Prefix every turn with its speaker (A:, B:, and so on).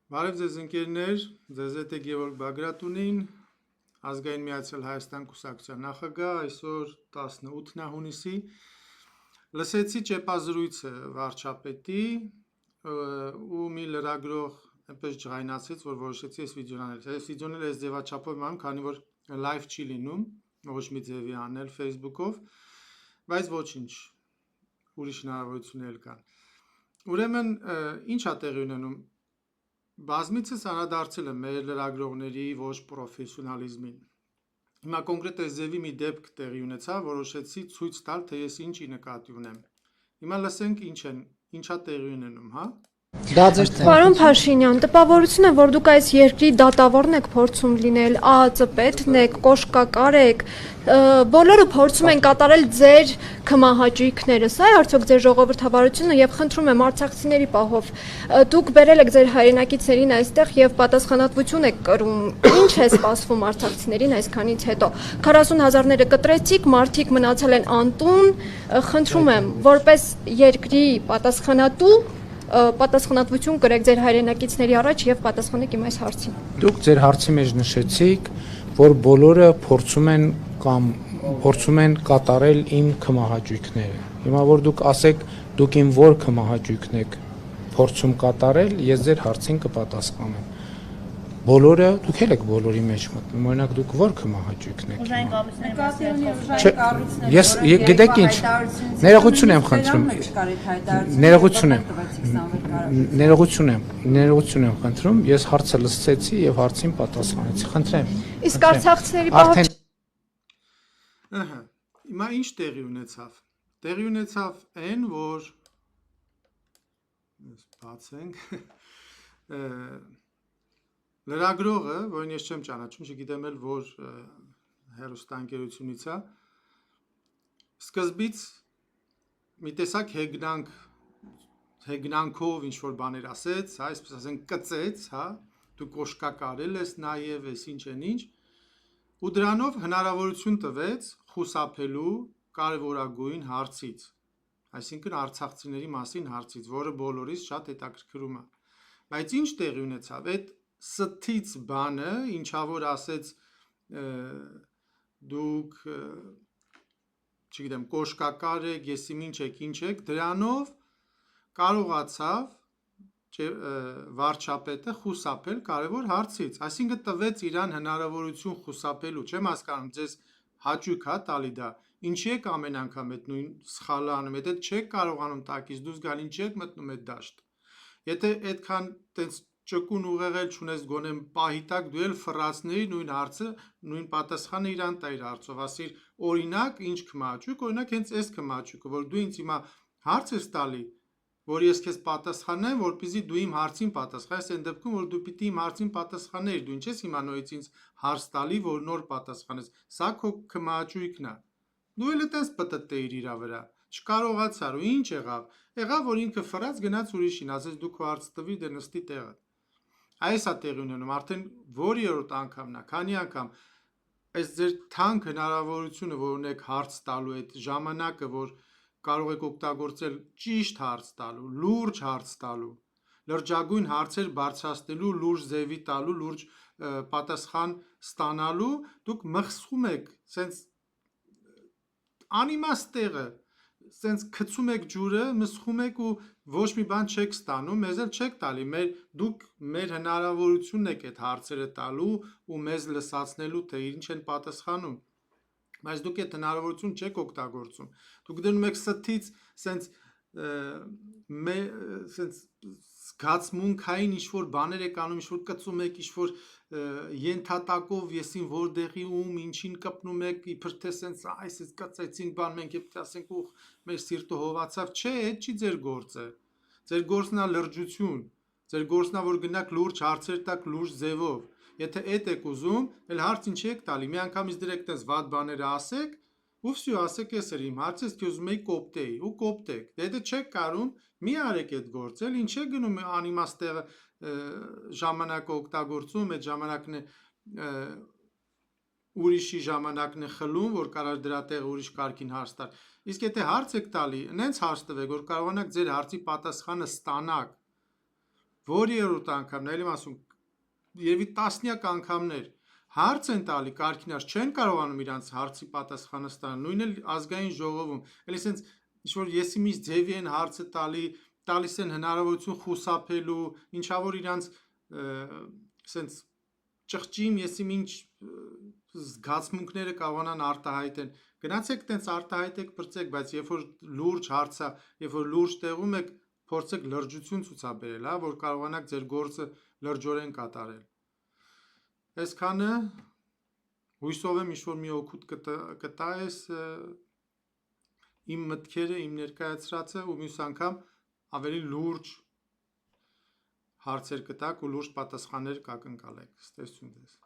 A: Բարև ձեզ ընկերներ, ձեզ հետ է Գևորգ Բագրատունին, Ազգային Միացյալ Հայաստան կուսակցության նախագահ, այսօր 18 հունիսի, լսեցի ճեպազրույցը վարչապետի ու մի լրագրող այնպես ջղայնացրեց, որ որոշեցի այս վիդեոն անել։ Այս վիդեոն էլ այս ձևաչափով անում, քանի որ լայվ չի լինում, ոչ մի ձևի անել Facebook-ով, բայց ոչինչ, ուրիշ հնարավորություններ կան։ Ուրեմն, ինչ է տեղի ունենում։ Բազմիցս անդրադարձել եմ մեր լրագրողների ոչ պրոֆեսիոնալիզմին։ Հիմա կոնկրետ այս ձևի մի դեպք տեղի ունեցավ, որոշեցի ցույց տալ, թե ես ինչի նկատի ունեմ։ Հիմա լսենք ինչա տեղի ունենում, հա։
B: Պարոն Փաշինյան, տպավորություն է, որ դուք այս երկրի դատավորն եք փորձում լինել, ԱԱԾ պետն եք, կոշկակար եք, բոլորը փորձում են կատարել ձեր քմահաճույքները, սա է արդյոք ձեր ժողովրդավարությունը եւ խնդրում եմ արցախցիների պահով, դուք բերել եք ձեր հայրենակիցներին այստեղ եւ պատասխանատվություն եք կրում, ինչ է սպասվում արցախցիներին այսքանից հետո, 40,000-ները կտրեցիք, մարդիկ մնացել են անտուն, խնդրում եմ, որպես երկրի պատասխանատու պատասխանատվություն կրեք ձեր հայրենակիցների առաջ եւ պատասխանեք իմ այս հարցին։
C: Դուք ձեր հարցի մեջ նշեցիք, որ բոլորը փորձում են կատարել իմ քմահաճույքները։ Հիմա որ դուք ասեք, դուք իմ որ քմահաճույքն եք փորձում կատարել, ես ձեր հարցին կպատասխանեմ։ Բոլորը, դուք եք բոլորի մեջ մտնում, օրինակ դուք որ քմահաճույքն եք։ Ես գիտեք ինչ, ներողություն եմ խնդրում։ Ներողություն եմ խնդրում, ես հարցը լսեցի եւ հարցին պատասխանեցի։ Խնդրեմ։
B: Իսկ արցախցիների պահով
A: Հիմա ինչ տեղի ունեցավ։ Տեղի ունեցավ այն, որ բացենք լրագրողը, որին ես չեմ ճանաչում, չգիտեմ էլ որ հեռուստաընկերությունից է, սկզբից մի տեսակ հեգնանքով ինչ որ բաներ ասեց, հա, այսպես ասենք կծեց, հա, դու կոշկակարել ես նաև, ես ինչ են ինչ, ու դրանով հնարավորություն տվեց խուսափելու կարևորագույն հարցից, այսինքն արցախցիների մասին հարցից, որը բոլորիս շատ հետաքրքրում է, բայց ինչ տեղի ունեցավ, այդ ստից բանը, ինչա որ ասեց դուք, չգիտեմ, կոշկակար եք, ես իմ ինչ եք, դրանով կարողացավ վարչապետը խուսափել կարևոր հարցից, այսինքն տվեց իրան հնարավորություն խուսափելու, չեմ հասկանում, ձեզ հաճույք է տալի դա, ինչի եք ամեն անգամ այդ նույն սխալը անում, եթե չեք կարողանում տակից դուրս գալ, ինչի եք մտնում այդ դաշտ, եթե այդքան տենց ճկուն ուղեղել չունես գոնե պահի տակ դու էլ ֆրացների նույն հարցը, նույն պատասխանը իրան տայր հարցով, ասիր օրինակ ինչ քմահաճույք, օրինակ հենց այս քմահաճույքը, որ դու ինձ հիմա հարց ես տալի, որ ես քեզ պատասխանեմ, որպեսզի դու իմ հարցին պատասխանես, այն դեպքում որ դու պիտի իմ հարցին պատասխաներ, դու ինչ ես հիմա նորից ինձ հարց տալի, որ նոր պատասխանես, սա քո քմահաճույքն է, դու էլ այդպես պտտեիր իր վրա, չկարողացար ու ինչ եղավ, որ ինքը ֆրաց գնաց ուրիշին, ասես դու քո հարց տվի դե նստի տեղը։ Այս է տեղի ունենում, արդեն որի-երորդ անգամն է, քանի անգամ այս ձեր թանկ հնարավորությունը, որ ունեք հարց տալու այդ ժամանակը, որ կարող եք օգտագործել ճիշտ հարց տալու, լուրջ հարց տալու, լրջագույն հարցեր բարձրացնելու, լուրջ ձևի տալու, լուրջ պատասխան ստանալու, դուք մխսում եք, սենց անիմաստ տեղը, սենց գցում եք ջուրը, մսխում եք ու ոչ մի բան չեք ստանում, մեզ էլ չեք տալի, դուք մեր հնարավորությունն եք այդ հարցերը տալու ու մեզ լսացնելու, թե ինչ են պատասխանում, բայց դուք այդ հնարավորություն չեք օգտագործում, դուք դնում եք ստից սենց զգացմունքային ինչ-որ բաներ եք անում, ինչ-որ կծում եք, ինչ-որ ենթատակով եսին որտեղի ինչին կպնում եք, իբր թե սենց այս կծեցինք բան, մենք եփ ասենք ու մեր սիրտը հովացավ, չէ, այդ չի ձեր գործը, ձեր գործն է լրջություն, ձեր գործն է որ գնաք լուրջ հարցեր տակ լուրջ ձևով, եթե այդ եք ուզում, էլ հարց ինչի եք տալի, մի անգամից դրեք տես վատ բաները ասեք, ու վсё, ասեք ես էր իմ հարցը, ես ուզում եի կոպտեի, ու կոպտեք, դե չեք կարում, մի արեք այդ գործը, ինչ է գնում անիմաստ տեղը ժամանակը օգտագործում, այդ ժամանակն է ուրիշի ժամանակն է խլում, որ կարող դրա տեղը ուրիշ կարգին հարց տալ, իսկ եթե հարց եք տալի, նենց հարց տվեք, որ կարողանաք ձեր հարցի պատասխանը ստանաք, որ երրորդ անգամ, նայել եմ ասում, երևի տասնյակ անգամներ հարց են տալի, կարգինած չեն կարողանում իրանց հարցի պատասխանը ստանալ, նույնն էլ ազգային ժողովում, էլի սենց ինչ-որ եսի միշտ ձևի են հարցը տալիս են հնարավորություն խուսափելու, ինչա որ իրանց սենց ճղճիմ եսի ինչ զգացմունքները կարողանան արտահայտեն, գնացեք տենց արտահայտեք բրծեք, բայց երբ որ լուրջ հարցա, երբ որ լուրջ տեղում եք, փորձեք լրջություն ցուցաբերել, հա, որ կարողանաք ձեր գործը լրջորեն կատարել։ Այսքանը հույսով եմ ինչ-որ մի օգուտ կտա ես իմ մտքերը, իմ ներկայացրածը ու մյուս անգամ ավելի լուրջ հարցեր կտակ ու լուրջ պատասխաններ կակնկալեք։ Ստեսություն ձեզ։